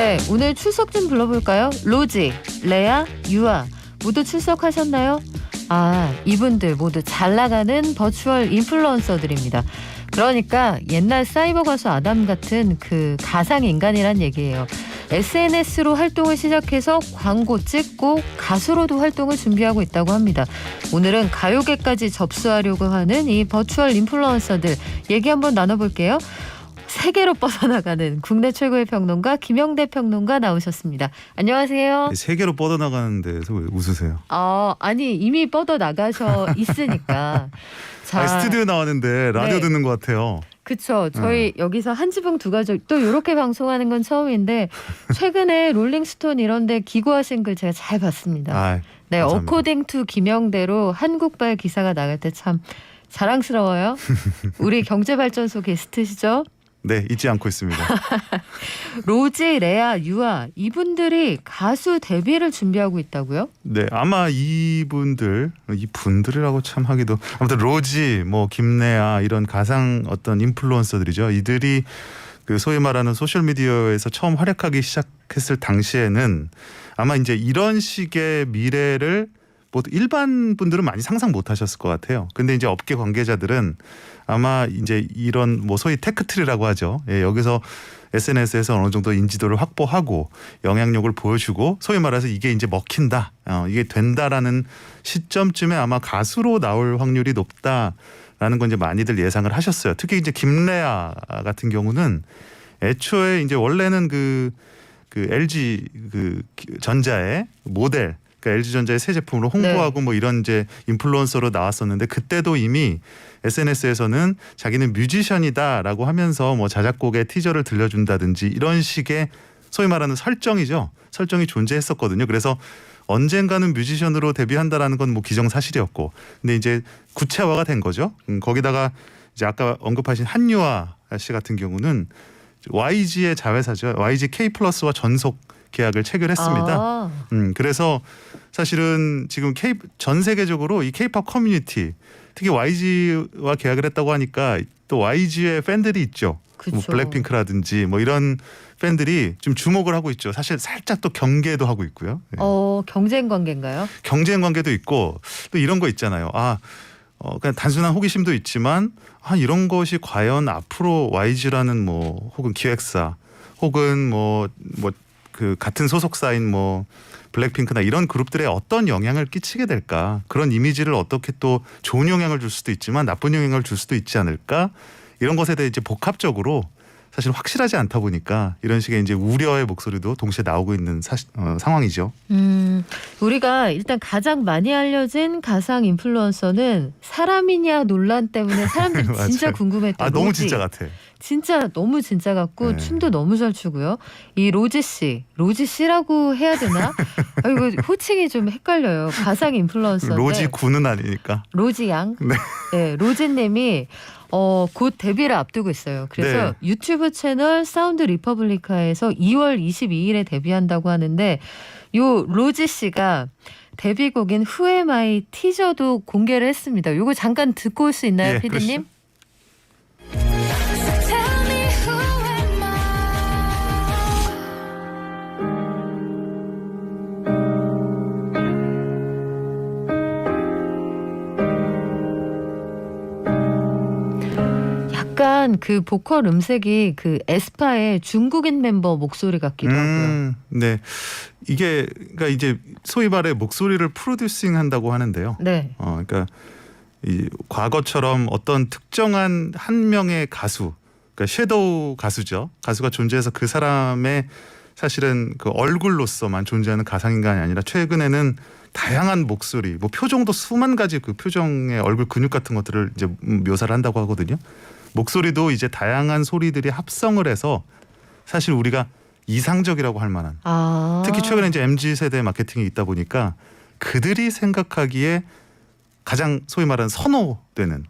네, 오늘 출석 좀 불러볼까요? 로지, 레아, 유아 모두 출석하셨나요? 아, 이분들 모두 잘 나가는 버추얼 인플루언서들입니다. 그러니까 옛날 사이버 가수 아담 같은 그 가상 인간이란 얘기예요. SNS로 활동을 시작해서 광고 찍고 가수로도 활동을 준비하고 있다고 합니다. 오늘은 가요계까지 접수하려고 하는 이 버추얼 인플루언서들 얘기 한번 나눠볼게요. 세계로 뻗어나가는 국내 최고의 평론가 김영대 평론가 나오셨습니다. 안녕하세요. 세계로 뻗어나가는 데서 왜 웃으세요? 아니 이미 뻗어나가셔 있으니까. 자, 아니, 스튜디오 나왔는데 라디오 네. 듣는 것 같아요. 그쵸. 저희 여기서 한 지붕 두 가족 또 이렇게 방송하는 건 처음인데 최근에 롤링스톤 이런 데 기고하신 글 제가 잘 봤습니다. 네, 감사합니다. 어코딩 투 김영대로 한국발 기사가 나갈 때 참 자랑스러워요. 우리 경제발전소 게스트시죠? 네, 잊지 않고 있습니다. 로지, 레아, 유아 이분들이 가수 데뷔를 준비하고 있다고요? 네, 아마 이분들이라고 참 하기도 아무튼 로지, 뭐 김래아 이런 가상 어떤 인플루언서들이죠. 이들이 그 소위 말하는 소셜 미디어에서 처음 활약하기 시작했을 당시에는 아마 이제 이런 식의 미래를 뭐 일반 분들은 많이 상상 못 하셨을 것 같아요. 근데 이제 업계 관계자들은 아마 이제 이런 뭐 소위 테크트리라고 하죠. 예, 여기서 SNS에서 어느 정도 인지도를 확보하고 영향력을 보여주고 소위 말해서 이게 이제 먹힌다, 이게 된다라는 시점쯤에 아마 가수로 나올 확률이 높다라는 건 이제 많이들 예상을 하셨어요. 특히 이제 김래아 같은 경우는 애초에 이제 원래는 그 LG 그 전자의 모델. 그러니까 LG전자의 새 제품으로 홍보하고 뭐 이런 이제 인플루언서로 나왔었는데 그때도 이미 SNS에서는 자기는 뮤지션이다라고 하면서 뭐 자작곡의 티저를 들려준다든지 이런 식의 소위 말하는 설정이죠. 설정이 존재했었거든요. 그래서 언젠가는 뮤지션으로 데뷔한다라는 건 뭐 기정사실이었고, 근데 이제 구체화가 된 거죠. 거기다가 이제 아까 언급하신 한유아 씨 같은 경우는 YG의 자회사죠. YG K+와 전속 계약을 체결했습니다. 그래서 사실은 지금 전 세계적으로 이 K-팝 커뮤니티 특히 YG와 계약을 했다고 하니까 또 YG의 팬들이 있죠. 뭐 블랙핑크라든지 뭐 이런 팬들이 좀 주목을 하고 있죠. 사실 살짝 또 경계도 하고 있고요. 경쟁 관계인가요? 경쟁 관계도 있고 또 이런 거 있잖아요. 그냥 단순한 호기심도 있지만 이런 것이 과연 앞으로 YG라는 뭐 혹은 기획사 혹은 그 같은 소속사인 뭐 블랙핑크나 이런 그룹들에 어떤 영향을 끼치게 될까? 그런 이미지를 어떻게 또 좋은 영향을 줄 수도 있지만 나쁜 영향을 줄 수도 있지 않을까? 이런 것에 대해 이제 복합적으로 사실 확실하지 않다 보니까 이런 식의 이제 우려의 목소리도 동시에 나오고 있는 상황이죠. 우리가 일단 가장 많이 알려진 가상 인플루언서는 사람이냐 논란 때문에 사람들이 진짜 궁금했던 너무 로지. 진짜 같아. 진짜 너무 진짜 같고 네. 춤도 너무 잘 추고요. 이 로지 씨라고 해야 되나? 이거 호칭이 좀 헷갈려요. 가상 인플루언서인데 로지 군은 아니니까. 로지 양. 네, 로지님이 곧 데뷔를 앞두고 있어요. 그래서 유튜브 채널 사운드 리퍼블리카에서 2월 22일에 데뷔한다고 하는데 요 로지 씨가 데뷔곡인 Who Am I 티저도 공개를 했습니다. 요거 잠깐 듣고 올 수 있나요, PD님? 약간 그 보컬 음색이 그 에스파의 중국인 멤버 목소리 같기도 하고요. 네, 이게 그러니까 이제 소위 말해 목소리를 프로듀싱 한다고 하는데요. 네. 그러니까 이 과거처럼 어떤 특정한 한 명의 가수, 그러니까 섀도우 가수죠. 가수가 존재해서 그 사람의 사실은 그 얼굴로서만 존재하는 가상인간이 아니라 최근에는 다양한 목소리, 뭐 표정도 수만 가지 그 표정의 얼굴 근육 같은 것들을 이제 묘사를 한다고 하거든요. 목소리도 이제 다양한 소리들이 합성을 해서 사실 우리가 이상적이라고 할 만한 특히 최근에 이제 MZ세대 마케팅이 있다 보니까 그들이 생각하기에 가장 소위 말하는 선호되는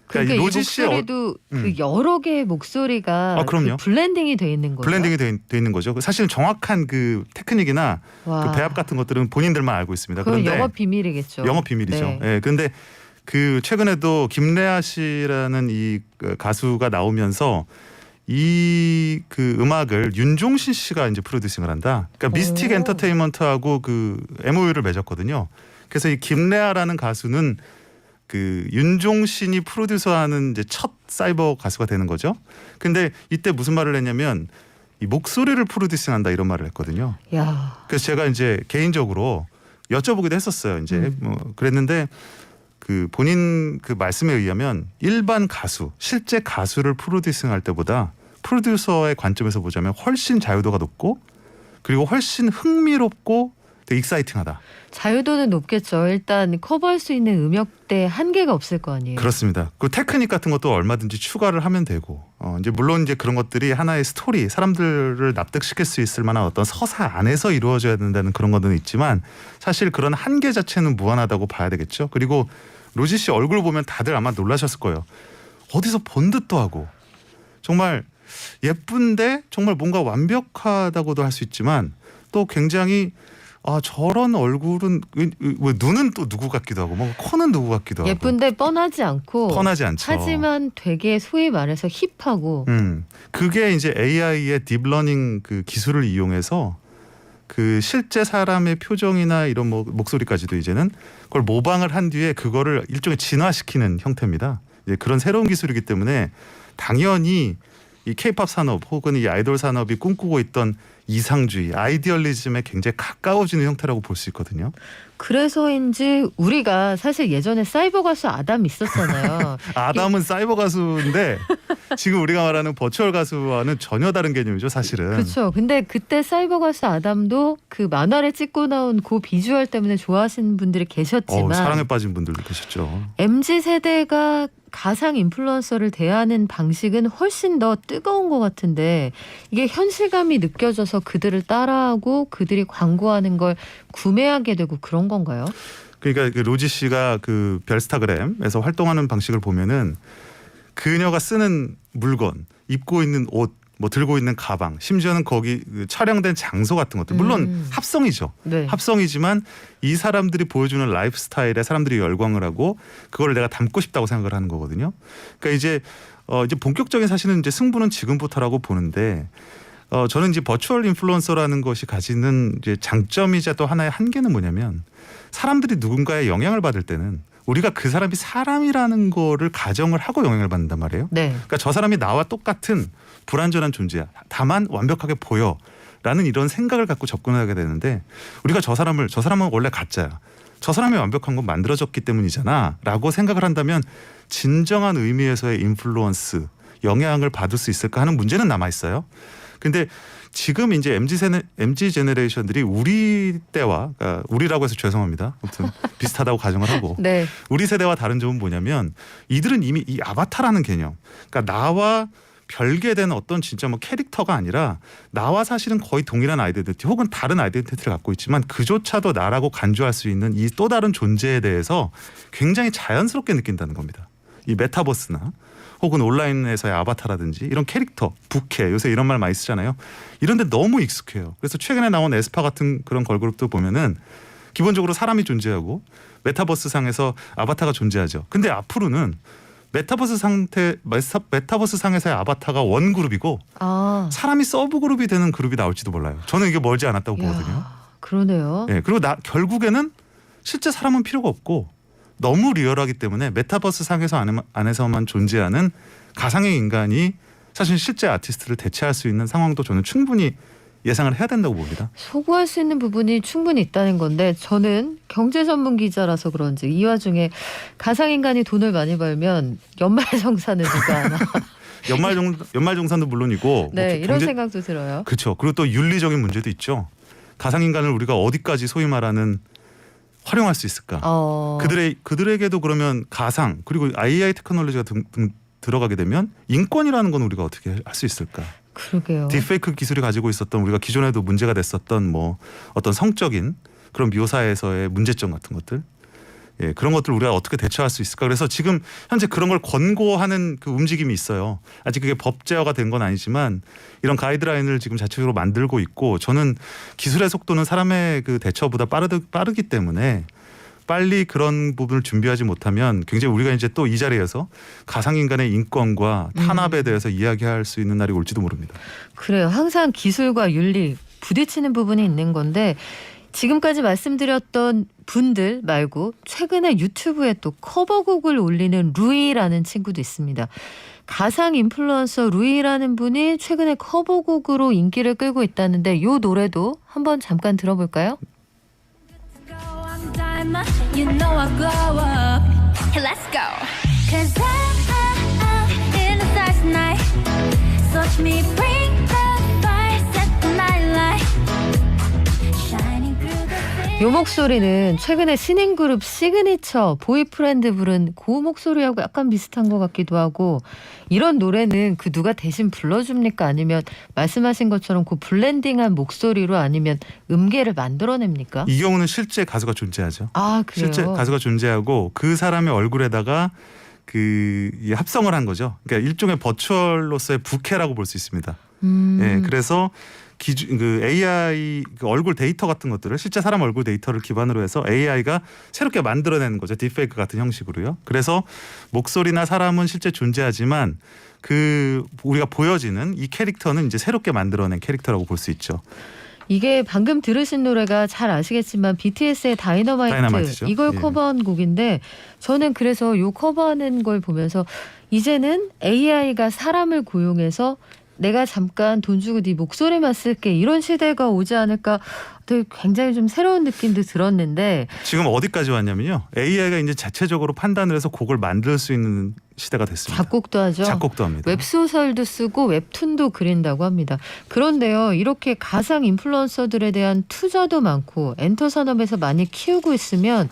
그러니까 이 목소리도 그 여러 개의 목소리가 그 블렌딩이 돼 있는 거죠. 블렌딩이 돼 있는 거죠. 사실은 정확한 그 테크닉이나 그 배합 같은 것들은 본인들만 알고 있습니다. 그런데 영업 비밀이겠죠. 영업 비밀이죠. 네. 그런데 그 최근에도 김래아 씨라는 이 가수가 나오면서 이 그 음악을 윤종신 씨가 이제 프로듀싱을 한다. 그러니까 미스틱 오. 엔터테인먼트하고 그 MOU를 맺었거든요. 그래서 이 김래아라는 가수는 그 윤종신이 프로듀서하는 이제 첫 사이버 가수가 되는 거죠. 근데 이때 무슨 말을 했냐면 이 목소리를 프로듀싱한다 이런 말을 했거든요. 야. 그래서 제가 이제 개인적으로 여쭤보기도 했었어요. 이제 뭐 그랬는데 그 본인 그 말씀에 의하면 일반 가수, 실제 가수를 프로듀싱할 때보다 프로듀서의 관점에서 보자면 훨씬 자유도가 높고 그리고 훨씬 흥미롭고 되게 익사이팅하다. 자유도는 높겠죠. 일단 커버할 수 있는 음역대 한계가 없을 거 아니에요. 그렇습니다. 그 테크닉 같은 것도 얼마든지 추가를 하면 되고 이제 물론 이제 그런 것들이 하나의 스토리, 사람들을 납득시킬 수 있을 만한 어떤 서사 안에서 이루어져야 된다는 그런 것은 있지만 사실 그런 한계 자체는 무한하다고 봐야 되겠죠. 그리고 로지 씨 얼굴 보면 다들 아마 놀라셨을 거예요. 어디서 본 듯도 하고 정말 예쁜데 정말 뭔가 완벽하다고도 할 수 있지만 또 굉장히 저런 얼굴은 왜 눈은 또 누구 같기도 하고 뭐 코는 누구 같기도 하고 예쁜데 뻔하지 않고 뻔하지 않죠. 하지만 되게 소위 말해서 힙하고 그게 이제 AI의 딥러닝 그 기술을 이용해서 그 실제 사람의 표정이나 이런 뭐 목소리까지도 이제는 그걸 모방을 한 뒤에 그거를 일종의 진화시키는 형태입니다. 이제 그런 새로운 기술이기 때문에 당연히 이 K-팝 산업 혹은 이 아이돌 산업이 꿈꾸고 있던 이상주의, 아이디얼리즘에 굉장히 가까워지는 형태라고 볼 수 있거든요. 그래서인지 우리가 사실 예전에 사이버 가수 아담 있었잖아요. 아담은 사이버 가수인데 지금 우리가 말하는 버추얼 가수와는 전혀 다른 개념이죠, 사실은. 그렇죠. 근데 그때 사이버 가수 아담도 그 만화를 찍고 나온 그 비주얼 때문에 좋아하시는 분들이 계셨지만 사랑에 빠진 분들도 계셨죠. MZ 세대가 가상 인플루언서를 대하는 방식은 훨씬 더 뜨거운 것 같은데 이게 현실감이 느껴져서 그들을 따라하고 그들이 광고하는 걸 구매하게 되고 그런 건가요? 그러니까 그 로지 씨가 그 별스타그램에서 활동하는 방식을 보면은 그녀가 쓰는 물건, 입고 있는 옷, 뭐 들고 있는 가방, 심지어는 거기 그 촬영된 장소 같은 것들 물론 합성이죠. 네. 합성이지만 이 사람들이 보여주는 라이프 스타일에 사람들이 열광을 하고 그거를 내가 담고 싶다고 생각을 하는 거거든요. 그러니까 이제 본격적인 사실은 이제 승부는 지금부터라고 보는데 저는 이제 버추얼 인플루언서라는 것이 가지는 이제 장점이자 또 하나의 한계는 뭐냐면 사람들이 누군가의 영향을 받을 때는 우리가 그 사람이 사람이라는 거를 가정을 하고 영향을 받는단 말이에요. 네. 그러니까 저 사람이 나와 똑같은 불완전한 존재야. 다만 완벽하게 보여라는 이런 생각을 갖고 접근하게 되는데 우리가 저 사람은 원래 가짜야. 저 사람이 완벽한 건 만들어졌기 때문이잖아 라고 생각을 한다면 진정한 의미에서의 인플루언스, 영향을 받을 수 있을까 하는 문제는 남아있어요. 근데 지금 이제 MZ 제너레이션들이 우리 때와 그러니까 우리라고 해서 죄송합니다. 아무튼 비슷하다고 가정을 하고 네. 우리 세대와 다른 점은 뭐냐면 이들은 이미 이 아바타라는 개념, 그러니까 나와 별개된 어떤 진짜 뭐 캐릭터가 아니라 나와 사실은 거의 동일한 아이덴티티 혹은 다른 아이덴티티를 갖고 있지만 그조차도 나라고 간주할 수 있는 이 또 다른 존재에 대해서 굉장히 자연스럽게 느낀다는 겁니다. 이 메타버스나 혹은 온라인에서의 아바타라든지 이런 캐릭터, 부캐 요새 이런 말 많이 쓰잖아요. 이런 데 너무 익숙해요. 그래서 최근에 나온 에스파 같은 그런 걸그룹도 보면은 기본적으로 사람이 존재하고 메타버스 상에서 아바타가 존재하죠. 근데 앞으로는 메타버스 상에서의 아바타가 원그룹이고 사람이 서브그룹이 되는 그룹이 나올지도 몰라요. 저는 이게 멀지 않았다고 보거든요. 그러네요. 네, 그리고 결국에는 실제 사람은 필요가 없고 너무 리얼하기 때문에 메타버스 상에서 안에서만 존재하는 가상의 인간이 사실 실제 아티스트를 대체할 수 있는 상황도 저는 충분히 예상을 해야 된다고 봅니다. 소구할 수 있는 부분이 충분히 있다는 건데 저는 경제 전문 기자라서 그런지 이 와중에 가상인간이 돈을 많이 벌면 연말정산을 누가 하나. 연말정산도 물론이고 네, 뭐 이런 생각도 들어요. 그렇죠. 그리고 또 윤리적인 문제도 있죠. 가상인간을 우리가 어디까지 소위 말하는 활용할 수 있을까? 그들에게도 그러면 가상 그리고 AI 테크놀로지가 들어가게 되면 인권이라는 건 우리가 어떻게 할 수 있을까? 그러게요. 딥페이크 기술이 가지고 있었던 우리가 기존에도 문제가 됐었던 뭐 어떤 성적인 그런 묘사에서의 문제점 같은 것들, 그런 것들 우리가 어떻게 대처할 수 있을까? 그래서 지금 현재 그런 걸 권고하는 그 움직임이 있어요. 아직 그게 법제화가 된 건 아니지만 이런 가이드라인을 지금 자체적으로 만들고 있고 저는 기술의 속도는 사람의 그 대처보다 빠르기 때문에 빨리 그런 부분을 준비하지 못하면 굉장히 우리가 이제 또 이 자리에서 가상인간의 인권과 탄압에 대해서 이야기할 수 있는 날이 올지도 모릅니다. 그래요. 항상 기술과 윤리 부딪히는 부분이 있는 건데 지금까지 말씀드렸던 분들 말고 최근에 유튜브에 또 커버곡을 올리는 루이라는 친구도 있습니다. 가상 인플루언서 루이라는 분이 최근에 커버곡으로 인기를 끌고 있다는데 이 노래도 한번 잠깐 들어볼까요? You know I glow up. Hey, let's go. 'Cause I'm in the stars tonight. So watch me bring the fire, set the night light. Shining through the 이 목소리는 최근에 신인 그룹 시그니처 보이프렌드 부른 그 목소리하고 약간 비슷한 것 같기도 하고 이런 노래는 그 누가 대신 불러줍니까? 아니면 말씀하신 것처럼 그 블렌딩한 목소리로 아니면 음계를 만들어냅니까? 이 경우는 실제 가수가 존재하죠. 아 그래요? 실제 가수가 존재하고 그 사람의 얼굴에다가 이 합성을 한 거죠. 그러니까 일종의 버추얼로서의 부캐라고 볼 수 있습니다. 예, 그래서 그 AI 그 얼굴 데이터 같은 것들을 실제 사람 얼굴 데이터를 기반으로 해서 AI가 새롭게 만들어내는 거죠. 딥페이크 같은 형식으로요. 그래서 목소리나 사람은 실제 존재하지만 그 우리가 보여지는 이 캐릭터는 이제 새롭게 만들어낸 캐릭터라고 볼 수 있죠. 이게 방금 들으신 노래가 잘 아시겠지만 BTS의 다이너마이트 이걸 예. 커버한 곡인데 저는 그래서 이 커버하는 걸 보면서 이제는 AI가 사람을 고용해서 내가 잠깐 돈 주고 네 목소리만 쓸게 이런 시대가 오지 않을까 되게 굉장히 좀 새로운 느낌도 들었는데 지금 어디까지 왔냐면요. AI가 이제 자체적으로 판단을 해서 곡을 만들 수 있는 시대가 됐습니다. 작곡도 하죠. 작곡도 합니다. 웹소설도 쓰고 웹툰도 그린다고 합니다. 그런데요. 이렇게 가상 인플루언서들에 대한 투자도 많고 엔터 산업에서 많이 키우고 있으면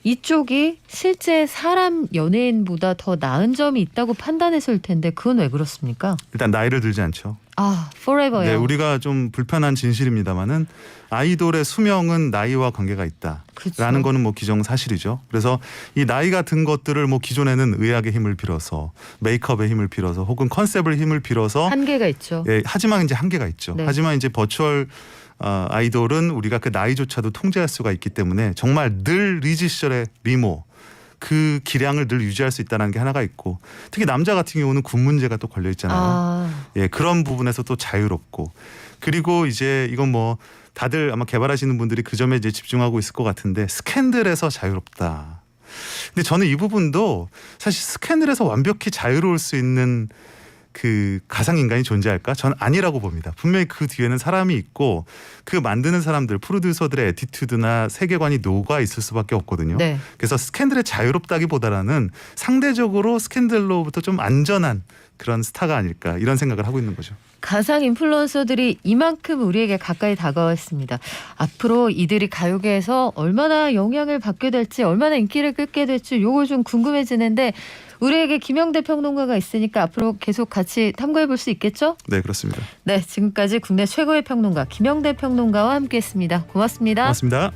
이쪽이 실제 사람 연예인보다 더 나은 점이 있다고 판단했을 텐데 그건 왜 그렇습니까? 일단 나이를 들지 않죠. 아, forever요. 네, 우리가 좀 불편한 진실입니다만은 아이돌의 수명은 나이와 관계가 있다라는 그쵸. 거는 뭐 기정사실이죠. 그래서 이 나이가 든 것들을 뭐 기존에는 의학의 힘을 빌어서 메이크업의 힘을 빌어서 혹은 컨셉의 힘을 빌어서 한계가 있죠. 예, 하지만 이제 한계가 있죠. 네. 하지만 이제 버추얼 아이돌은 우리가 그 나이조차도 통제할 수가 있기 때문에 정말 늘 리즈 시절의 미모 그 기량을 늘 유지할 수 있다는 게 하나가 있고 특히 남자 같은 경우는 군 문제가 또 걸려 있잖아요. 아, 예, 그런 부분에서 또 자유롭고 그리고 이제 이건 뭐 다들 아마 개발하시는 분들이 그 점에 이제 집중하고 있을 것 같은데 스캔들에서 자유롭다. 근데 저는 이 부분도 사실 스캔들에서 완벽히 자유로울 수 있는 그 가상인간이 존재할까? 저는 아니라고 봅니다. 분명히 그 뒤에는 사람이 있고 그 만드는 사람들, 프로듀서들의 애티튜드나 세계관이 녹아 있을 수밖에 없거든요. 네. 그래서 스캔들의 자유롭다기보다는 상대적으로 스캔들로부터 좀 안전한 그런 스타가 아닐까 이런 생각을 하고 있는 거죠. 가상 인플루언서들이 이만큼 우리에게 가까이 다가왔습니다. 앞으로 이들이 가요계에서 얼마나 영향을 받게 될지 얼마나 인기를 끌게 될지 요거 좀 궁금해지는데 우리에게 김영대 평론가가 있으니까 앞으로 계속 같이 탐구해 볼 수 있겠죠? 네, 그렇습니다. 네, 지금까지 국내 최고의 평론가 김영대 평론가와 함께했습니다. 고맙습니다. 고맙습니다.